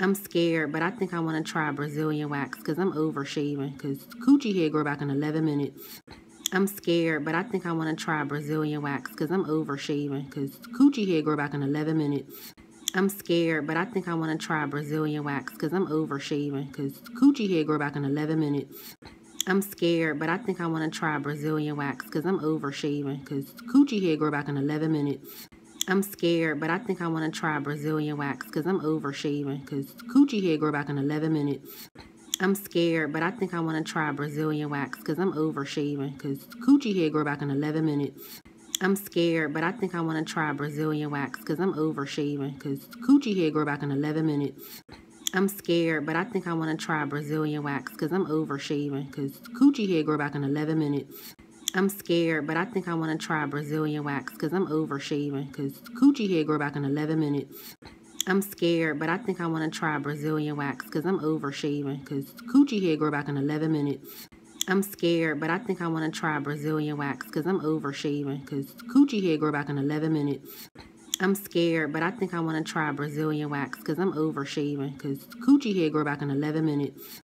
I'm scared, but I think I want to try Brazilian wax because I'm over shaving because coochie hair grow back in 11 minutes. I'm scared, but I think I want to try Brazilian wax because I'm over shaving because coochie hair grow back in 11 minutes. I'm scared, but I think I want to try Brazilian wax because I'm over shaving because coochie hair grow back in 11 minutes. I'm scared, but I think I want to try Brazilian wax because I'm over shaving because coochie hair grow back in 11 minutes. I'm scared, but I think I want to try Brazilian wax because I'm over shaving because coochie hair grow back in 11 minutes. I'm scared, but I think I want to try Brazilian wax because I'm over shaving because coochie hair grow back in 11 minutes. I'm scared, but I think I want to try Brazilian wax because I'm over shaving because coochie hair grow back in 11 minutes. I'm scared, but I think I want to try Brazilian wax because I'm over shaving because coochie hair grow back in 11 minutes. I'm scared, but I think I want to try Brazilian wax because I'm over shaving because coochie hair grow back in 11 minutes. I'm scared, but I think I want to try Brazilian wax because I'm over shaving because coochie hair grow back in 11 minutes. I'm scared, but I think I want to try Brazilian wax because I'm over shaving because coochie hair grow back in 11 minutes. I'm scared, but I think I want to try Brazilian wax because I'm over shaving because coochie hair grow back in 11 minutes.